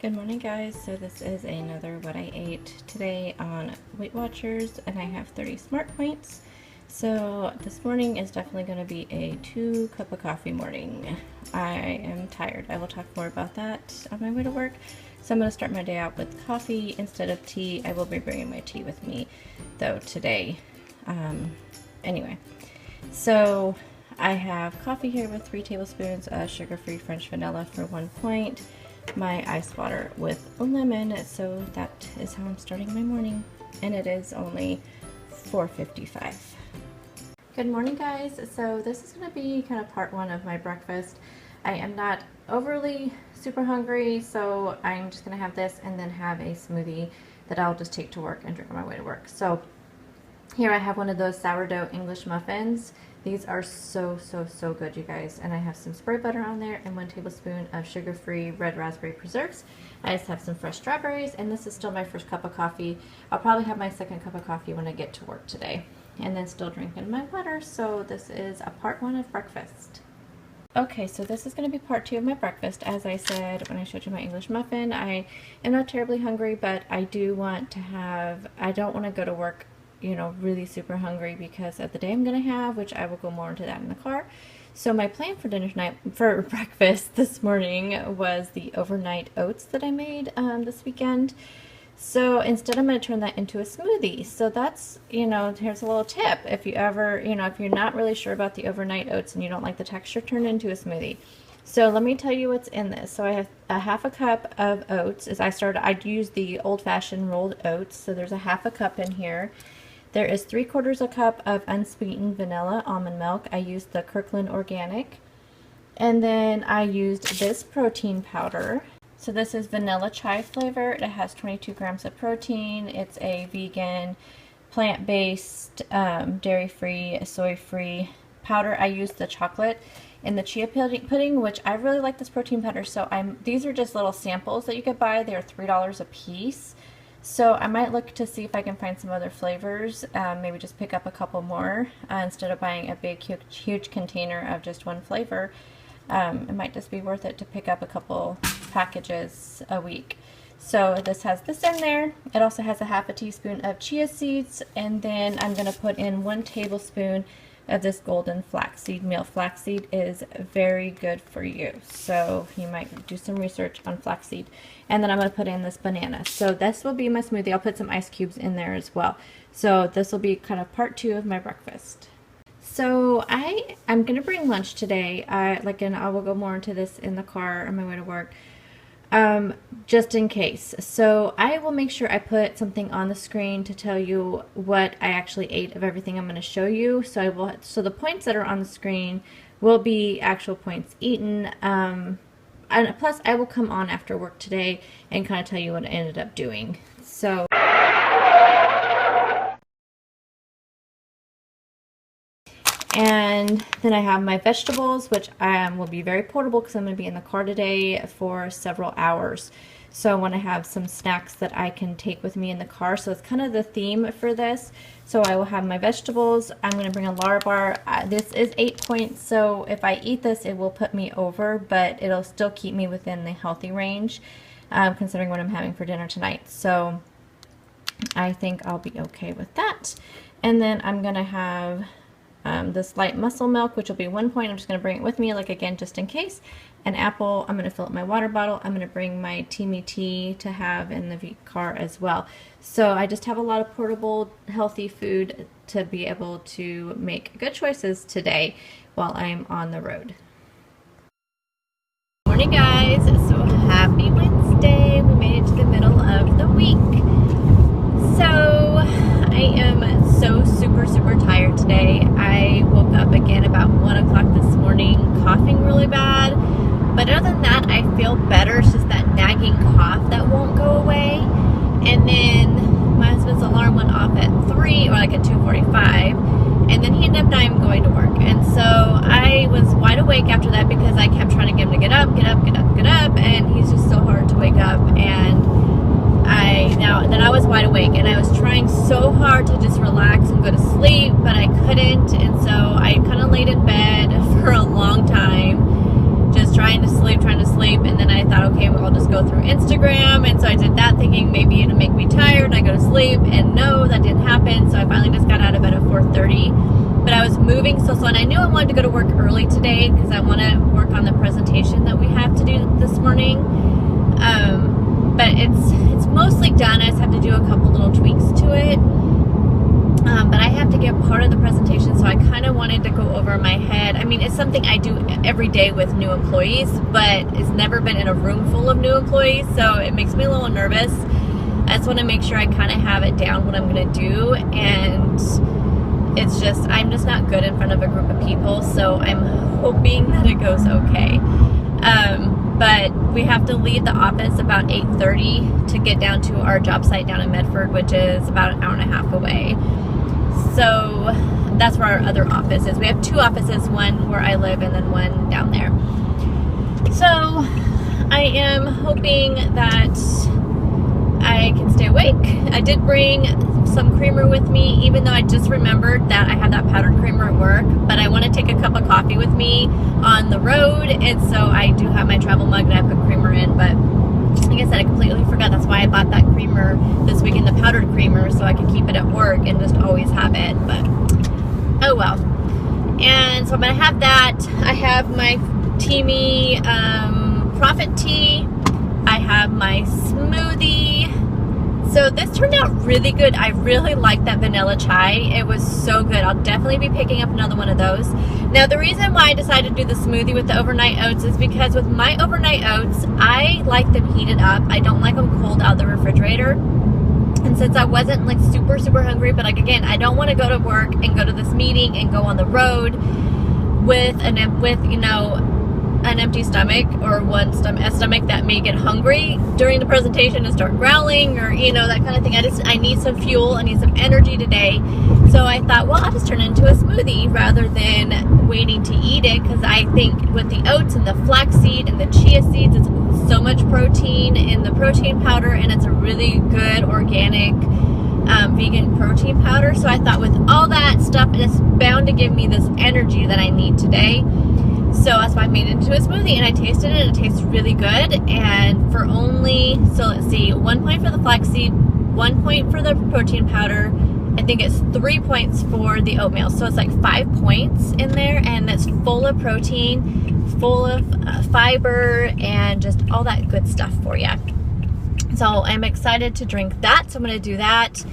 Good morning, guys. So this is another what I ate today on Weight Watchers, and I have 30 smart points. So this morning is definitely going to be a 2-cup of coffee morning. I am tired. I will talk more about that on my way to work. So I'm going to start my day out with coffee instead of tea. I will be bringing my tea with me though today. Anyway, so I have coffee here with 3 tablespoons of sugar-free French vanilla for 1 point. My ice water with a lemon, so that is how I'm starting my morning, and it is only 4:55. Good morning, guys. So this is going to be kind of part 1 of my breakfast. I am not overly super hungry, so I'm just going to have this and then have a smoothie that I'll just take to work and drink on my way to work. So here I have one of those sourdough English muffins. These are so good, you guys. And I have some spray butter on there and 1 tablespoon of sugar-free red raspberry preserves. I just have some fresh strawberries, and this is still my first cup of coffee. I'll probably have my second cup of coffee when I get to work today. And then still drinking my water, so this is a part 1 of breakfast. Okay, so this is going to be part 2 of my breakfast. As I said when I showed you my English muffin, I am not terribly hungry, but I do want to have, I don't want to go to work really super hungry because of the day I'm going to have, which I will go more into that in the car. So my plan for dinner tonight, for breakfast this morning, was the overnight oats that I made this weekend. So instead I'm going to turn that into a smoothie. So that's, here's a little tip. If you ever, if you're not really sure about the overnight oats and you don't like the texture, turn it into a smoothie. So let me tell you what's in this. So I have a 1/2 cup of oats. I'd use the old-fashioned rolled oats. So there's a 1/2 cup in here. There is 3/4 cup of unsweetened vanilla almond milk. I used the Kirkland Organic. And then I used this protein powder. So this is vanilla chai flavor. It has 22 grams of protein. It's a vegan, plant-based, dairy-free, soy-free powder. I used the chocolate in the chia pudding, which I really like this protein powder. So these are just little samples that you could buy. They're $3 a piece. So I might look to see if I can find some other flavors, maybe just pick up a couple more instead of buying a big, huge container of just one flavor. It might just be worth it to pick up a couple packages a week. So this has this in there. It also has a 1/2 teaspoon of chia seeds, and then I'm going to put in 1 tablespoon of this golden flaxseed meal. Flaxseed is very good for you, so you might do some research on flaxseed. And then I'm going to put in this banana. So this will be my smoothie. I'll put some ice cubes in there as well. So this will be kind of part 2 of my breakfast. So I'm going to bring lunch today. I will go more into this in the car on my way to work. Just in case. So I will make sure I put something on the screen to tell you what I actually ate of everything I'm going to show you. So the points that are on the screen will be actual points eaten. And plus I will come on after work today and kind of tell you what I ended up doing. So and then I have my vegetables, which will be very portable because I'm going to be in the car today for several hours. So I want to have some snacks that I can take with me in the car. So it's kind of the theme for this. So I will have my vegetables. I'm going to bring a Lara bar. This is 8 points, so if I eat this, it will put me over, but it'll still keep me within the healthy range, considering what I'm having for dinner tonight. So I think I'll be okay with that. And then I'm going to have this light muscle milk, which will be 1 point. I'm just going to bring it with me, again, just in case. An apple. I'm going to fill up my water bottle. I'm going to bring my Teamy tea to have in the car as well. So I just have a lot of portable, healthy food to be able to make good choices today while I'm on the road. Morning, guys. So happy Wednesday. We made it to the middle of the week. So I am so super tired today. I woke up again about 1 o'clock this morning, coughing really bad. But other than that, I feel better. It's just that nagging cough that won't go away. And then my husband's alarm went off at 3 or at 2:45. And then he ended up not even going to work. And so I was wide awake after that because I kept trying to get him to get up. And he's just so hard to wake up. And then I was wide awake, and I was trying so hard to just relax and go to sleep, but I couldn't. And so I kind of laid in bed for a long time, just trying to sleep, and then I thought, okay, well, I'll just go through Instagram, and so I did that thinking maybe it'll make me tired and I go to sleep, and no, that didn't happen. So I finally just got out of bed at 4:30, but I was moving so slow, and I knew I wanted to go to work early today because I want to work on the presentation that we have to do this morning. But it's mostly done. I just have to do a couple little tweaks to it. But I have to get part of the presentation, so I kind of wanted to go over my head. I mean, it's something I do every day with new employees, but it's never been in a room full of new employees, so it makes me a little nervous. I just want to make sure I kind of have it down what I'm going to do, and I'm just not good in front of a group of people, so I'm hoping that it goes okay. But we have to leave the office about 8:30 to get down to our job site down in Medford, which is about an hour and a half away. So that's where our other office is. We have two offices, one where I live and then one down there. So I am hoping that I can stay awake. I did bring some creamer with me, even though I just remembered that I have that powdered creamer at work, but I want to take a cup of coffee with me on the road, and so I do have my travel mug that I put creamer in, but like I said, I completely forgot. That's why I bought that creamer this weekend, the powdered creamer, so I could keep it at work and just always have it, but oh well. And so I'm going to have that. I have my Teamy Profit Tea. I have my smoothie. So this turned out really good. I really like that vanilla chai. It was so good. I'll definitely be picking up another one of those. Now, the reason why I decided to do the smoothie with the overnight oats is because with my overnight oats, I like them heated up. I don't like them cold out of the refrigerator. And since I wasn't like super hungry, but like again, I don't want to go to work and go to this meeting and go on the road with an empty stomach, or a stomach that may get hungry during the presentation and start growling, or that kind of thing. I need some fuel, I need some energy today. So I thought, well, I'll just turn it into a smoothie rather than waiting to eat it, because I think with the oats and the flaxseed and the chia seeds, it's so much protein in the protein powder, and it's a really good organic vegan protein powder. So I thought with all that stuff, it's bound to give me this energy that I need today. So that's why I made it into a smoothie, and I tasted it, and it tastes really good. And for only, so let's see, 1 point for the flaxseed, 1 point for the protein powder, I think it's 3 points for the oatmeal. So it's like 5 points in there, and it's full of protein, full of fiber, and just all that good stuff for you. So I'm excited to drink that, so I'm going to do that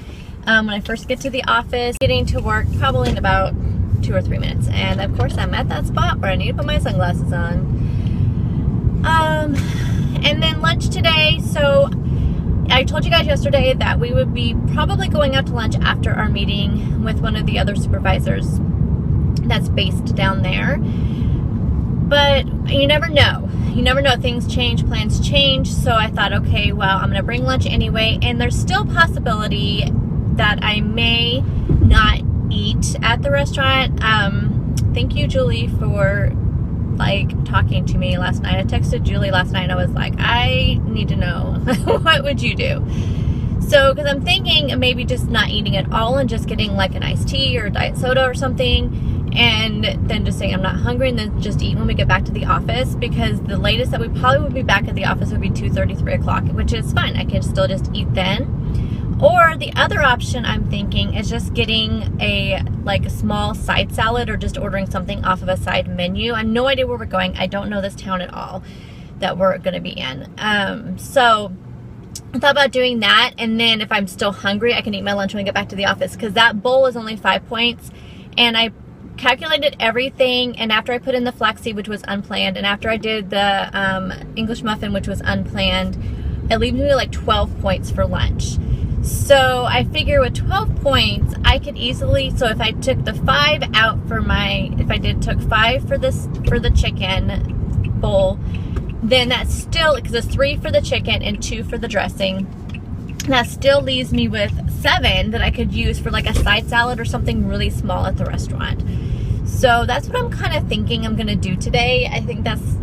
when I first get to the office. Getting to work probably in about 2 or 3 minutes, and of course I'm at that spot where I need to put my sunglasses on. And then lunch today. So I told you guys yesterday that we would be probably going out to lunch after our meeting with one of the other supervisors that's based down there, but you never know. Things change, plans change. So I thought, okay, well, I'm gonna bring lunch anyway, and there's still possibility that I may not eat at the restaurant. Thank you, Julie, for talking to me last night. I texted Julie last night, and I was like, I need to know what would you do? So because I'm thinking maybe just not eating at all and just getting like an iced tea or a diet soda or something, and then just saying I'm not hungry, and then just eat when we get back to the office, because the latest that we probably would be back at the office would be 2:30, 3 o'clock, which is fine. I can still just eat then. Or the other option I'm thinking is just getting a small side salad, or just ordering something off of a side menu. I have no idea where we're going. I don't know this town at all that we're going to be in. So I thought about doing that, and then if I'm still hungry, I can eat my lunch when I get back to the office, because that bowl is only 5 points, and I calculated everything, and after I put in the flaxseed, which was unplanned, and after I did the English muffin, which was unplanned, it leaves me like 12 points for lunch. So I figure with 12 points, I could easily, so if I took the 5 out for took 5 for the chicken bowl, then that's still, because it's 3 for the chicken and 2 for the dressing, that still leaves me with 7 that I could use for like a side salad or something really small at the restaurant. So that's what I'm kind of thinking I'm going to do today. I think that's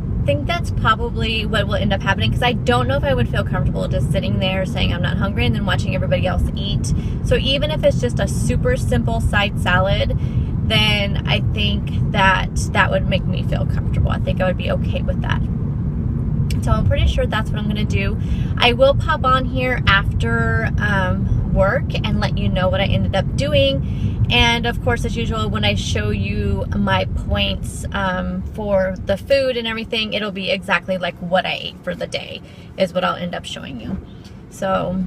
probably what will end up happening, because I don't know if I would feel comfortable just sitting there saying I'm not hungry and then watching everybody else eat. So even if it's just a super simple side salad, then I think that would make me feel comfortable. I think I would be okay with that. So I'm pretty sure that's what I'm going to do. I will pop on here after work and let you know what I ended up doing. And of course, as usual, when I show you my points for the food and everything, it'll be exactly like what I ate for the day is what I'll end up showing you. So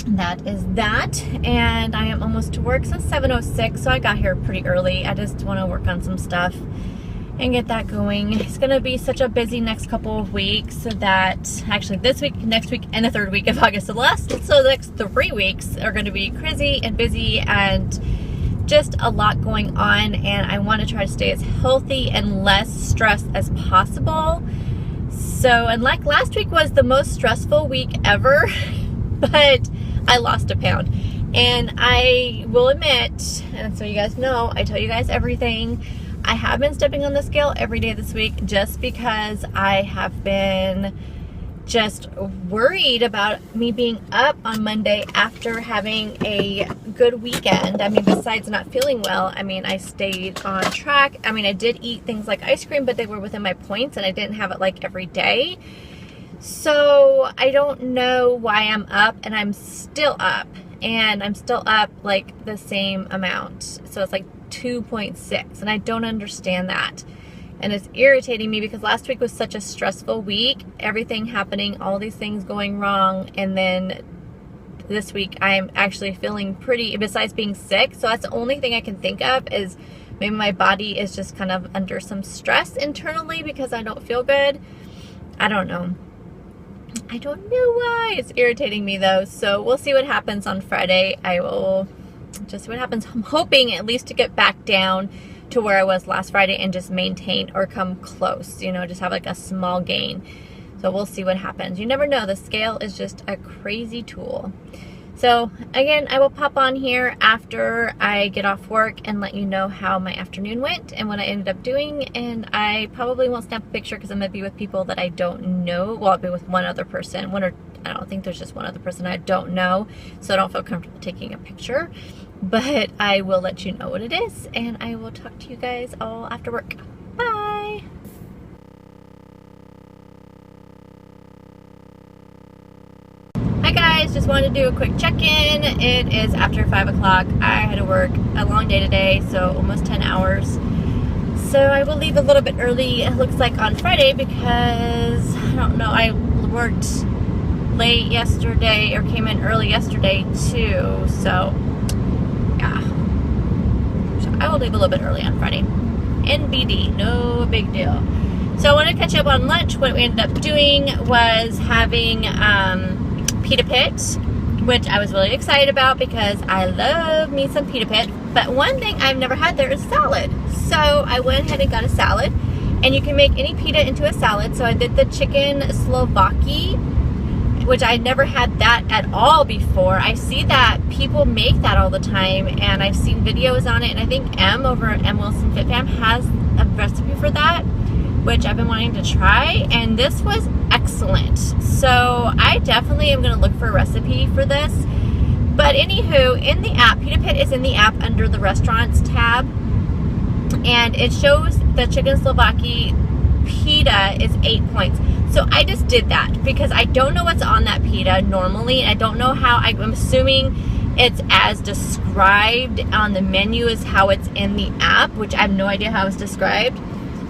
that is that. And I am almost to work. So it's 7:06, so I got here pretty early. I just want to work on some stuff and get that going. It's gonna be such a busy next couple of weeks that actually this week, next week, and the third week of August. So the next 3 weeks are gonna be crazy and busy and just a lot going on. And I want to try to stay as healthy and less stressed as possible. So, and like last week was the most stressful week ever, but I lost a pound. And I will admit, and so you guys know, I tell you guys everything, I have been stepping on the scale every day this week just because I have been just worried about me being up on Monday after having a good weekend. I mean, besides not feeling well, I mean, I stayed on track. I mean, I did eat things like ice cream, but they were within my points and I didn't have it like every day. So I don't know why I'm up, and I'm still up, and I'm still up like the same amount. So it's like 2.6, and I don't understand that. And it's irritating me because last week was such a stressful week, everything happening, all these things going wrong, and then this week I'm actually feeling pretty, besides being sick. So that's the only thing I can think of, is maybe my body is just kind of under some stress internally because I don't feel good. I don't know. I don't know why. It's irritating me though. So we'll see what happens on Friday. I will just see what happens. I'm hoping at least to get back down to where I was last Friday and just maintain or come close, you know, just have like a small gain. So we'll see what happens. You never know. The scale is just a crazy tool. So again, I will pop on here after I get off work and let you know how my afternoon went and what I ended up doing. And I probably won't snap a picture because I'm going to be with people that I don't know. Well, I'll be with one other person. I don't think there's just one other person I don't know. So I don't feel comfortable taking a picture. But I will let you know what it is. And I will talk to you guys all after work. Bye! Hi guys, just wanted to do a quick check-in. It is after 5 o'clock. I had to work a long day today, so almost 10 hours. So I will leave a little bit early, it looks like on Friday, because, I don't know, I worked late yesterday, or came in early yesterday too, so yeah. So I will leave a little bit early on Friday. NBD, no big deal. So I wanted to catch up on lunch. What we ended up doing was having pita pit, which I was really excited about because I love me some pita pit. But one thing I've never had there is salad. So I went ahead and got a salad, and you can make any pita into a salad. So I did the chicken Slovaki, which I never had that at all before. I see that people make that all the time, and I've seen videos on it, and I think Em over at M Wilson Fit Fam has a recipe for that, which I've been wanting to try, and this was excellent. So I definitely am gonna look for a recipe for this. But anywho, in the app, Pita Pit is in the app under the restaurants tab, and it shows the chicken Slovaki pita is 8 points. So I just did that because I don't know what's on that pita normally. I don't know how, I'm assuming it's as described on the menu as how it's in the app, which I have no idea how it's described.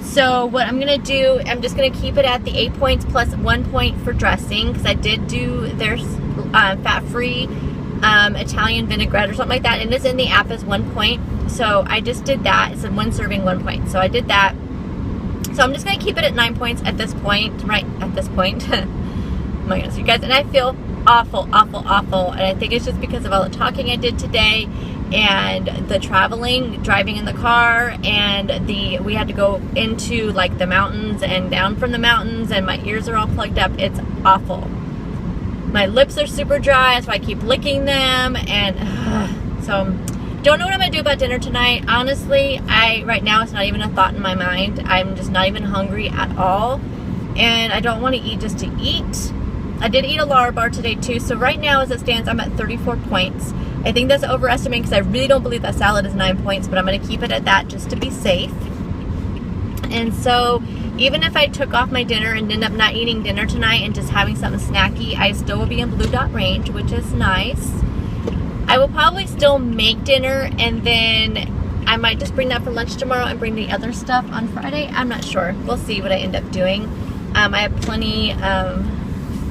So what I'm going to do, I'm just going to keep it at the 8 points plus 1 point for dressing, because I did do their fat-free Italian vinaigrette or something like that, and it's in the app as 1 point. So I just did that. It said 1 serving, 1 point. So I did that. So I'm just going to keep it at 9 points at this point, right at this point. Oh my goodness, you guys, and I feel awful, awful, awful, and I think it's just because of all the talking I did today, and the driving in the car, and we had to go into like the mountains and down from the mountains, and my ears are all plugged up. It's awful. My lips are super dry, so I keep licking them, and so don't know what I'm gonna do about dinner tonight. Honestly, right now it's not even a thought in my mind. I'm just not even hungry at all, and I don't want to eat just to eat. I did eat a Lara bar today too, so right now as it stands, I'm at 34 points. I think that's overestimating because I really don't believe that salad is 9 points, but I'm going to keep it at that just to be safe. And so even if I took off my dinner and ended up not eating dinner tonight and just having something snacky, I still will be in blue dot range, which is nice. I will probably still make dinner, and then I might just bring that for lunch tomorrow and bring the other stuff on Friday. I'm not sure. We'll see what I end up doing. I have plenty of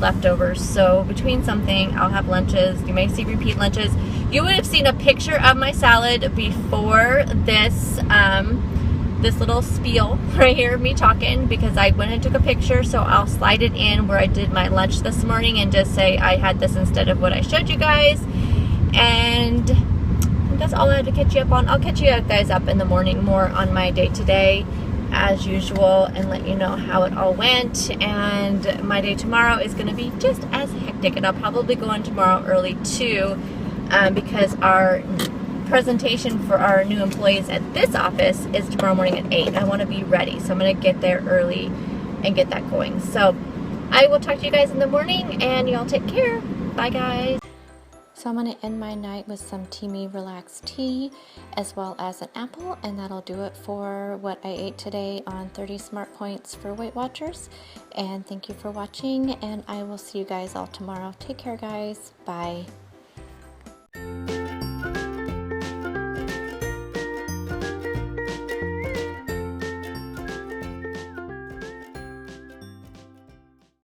leftovers, so between something, I'll have lunches. You may see repeat lunches. You would have seen a picture of my salad before this this little spiel right here of me talking, because I went and took a picture, so I'll slide it in where I did my lunch this morning and just say I had this instead of what I showed you guys. And that's all I had to catch you up on. I'll catch you guys up in the morning more on my day today as usual and let you know how it all went. And my day tomorrow is going to be just as hectic, and I'll probably go in tomorrow early too, because our presentation for our new employees at this office is tomorrow morning at 8. I want to be ready, so I'm going to get there early and get that going. So I will talk to you guys in the morning, and y'all take care. Bye guys. So I'm going to end my night with some Teamy Relax tea as well as an apple, and that'll do it for what I ate today on 30 Smart Points for Weight Watchers. And thank you for watching, and I will see you guys all tomorrow. Take care guys. Bye.